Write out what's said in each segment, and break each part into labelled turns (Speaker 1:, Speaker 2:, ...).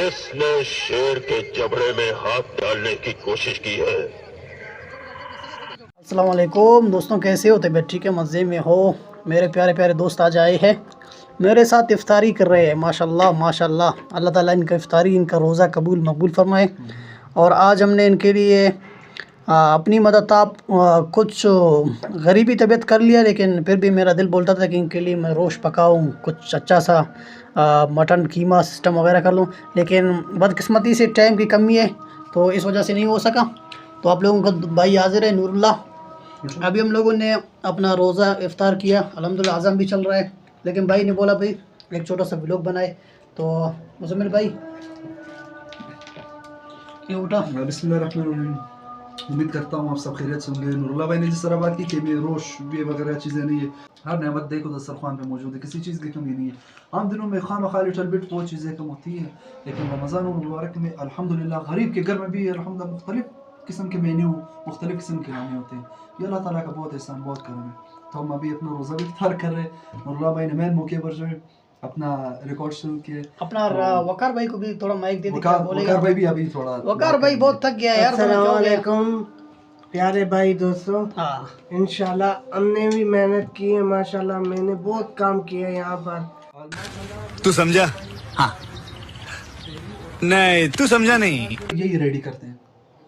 Speaker 1: इसने शेर के जबड़े में हाथ डालने की कोशिश की है।
Speaker 2: अस्सलाम वालेकुम दोस्तों, कैसे हो? तबीयत ठीक है? मज़े में हो? मेरे प्यारे प्यारे दोस्त आज आए हैं, मेरे साथ इफ्तारी कर रहे हैं। माशाल्लाह माशाल्लाह, अल्लाह ताला इनका इफ्तारी, इनका रोज़ा कबूल मकबूल फरमाए। और आज हमने इनके लिए अपनी मदद आप कुछ गरीबी तबीयत कर लिया, लेकिन फिर भी मेरा दिल बोलता था कि इनके लिए मैं रोश पकाऊं, कुछ अच्छा सा मटन कीमा सिस्टम वगैरह कर लूं, लेकिन बदकिस्मती से टाइम की कमी है तो इस वजह से नहीं हो सका। तो आप लोगों का भाई हाजिर है नूरुल्लाह। अभी हम लोगों ने अपना रोज़ा इफ्तार किया, अल्हम्दुलिल्लाह आज़म भी चल रहा है, लेकिन भाई ने बोला भाई एक छोटा सा व्लॉग बनाए। तो मुज़म्मिल भाई ये उठा।
Speaker 3: बिस्मिल्लाहिर्रहमानिर्रहीम। उम्मीद करता हूँ आप सब खैरियत से होंगे। नूरुल्लाह भाई ने जिस तरह बात की कि ये रोश ये वगैरह चीज़ें नहीं है, हर नेमत देखो दस्तरखान पे मौजूद है, किसी चीज़ की कमी नहीं है। आम दिनों में खाना खा लिटल बिट वो चीज़ें कम होती हैं, लेकिन रमज़ान मुबारक में अल्हम्दुलिल्लाह गरीब के घर में भी अल्हम्दुलिल्लाह मुख्तलिफ किस्म के मेन्यू, मुख्तलिफ किस्म के खाने होते हैं। ये अल्लाह ताला का बहुत एहसान, बहुत करम है। तो हम अभी अपना रोज़ा भी इफ्तार कर रहे हैं। नूरुल्लाह भाई ने मेन मौके पर जो है अपना रिकॉर्ड शुरू किया।
Speaker 2: अपना वकार भाई को भी थोड़ा माइक दे दे,
Speaker 3: वकार भाई भी अभी थोड़ा,
Speaker 2: वकार भाई बहुत थक गया यार।
Speaker 4: अस्सलाम वालेकुम प्यारे भाई दोस्तों।
Speaker 2: हाँ
Speaker 4: इंशाल्लाह हमने भी मेहनत की है, माशाल्लाह मैंने बहुत काम किया है यहाँ पर।
Speaker 5: तू समझा? हाँ नहीं तू समझा नहीं।
Speaker 3: यही रेडी करते हैं,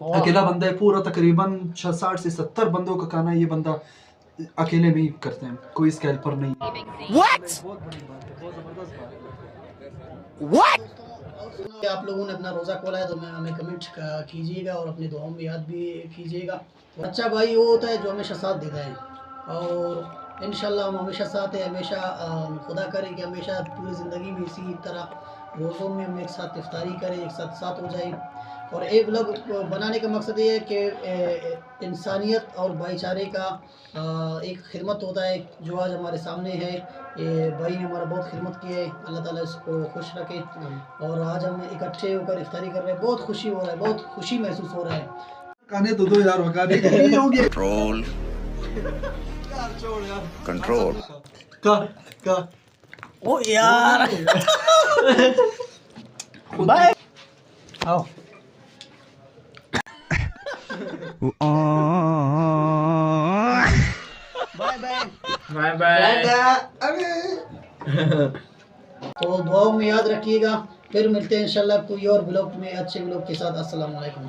Speaker 3: अकेला बंदा है पूरा, तकरीबन 60 से 70 बंदों का खाना ये बंदा अकेले में ही करते हैं, कोई इसका हेल्पर नहीं।
Speaker 5: What?
Speaker 2: आप लोगों ने अपना रोज़ा खोला है तो मैं हमें कमेंट कीजिएगा और अपनी दुआओं में याद भी कीजिएगा। अच्छा भाई वो होता है जो हमेशा साथ देता है, और इंशाल्लाह हम हमेशा साथ है, हमेशा खुदा करे कि हमेशा पूरी ज़िंदगी में इसी तरह रोज़ों में हम एक साथ इफ्तारी करें, एक साथ साथ हो जाए। और एक व्लॉग बनाने का मकसद ये है कि इंसानियत और भाईचारे का एक खिदमत होता है, जो आज हमारे सामने है। ये भाई ने हमारा बहुत खिदमत की है, अल्लाह ताला इसको खुश रखे। और आज हम इकट्ठे होकर इफ्तारी कर रहे हैं, बहुत खुशी हो रहा है, बहुत खुशी महसूस हो रहा है।
Speaker 3: खाने तो दो यार, वकाने तो नहीं होगी।
Speaker 5: कंट्रोल
Speaker 3: यार छोड़ यार,
Speaker 5: कंट्रोल
Speaker 3: का
Speaker 2: ओ यार बाय आओ। बाय बाय
Speaker 4: बाय
Speaker 3: अरे
Speaker 2: तो दुआओं में याद रखिएगा। फिर मिलते हैं इंशाल्लाह कोई और ब्लॉग में, अच्छे ब्लॉग के साथ। अस्सलाम वालेकुम।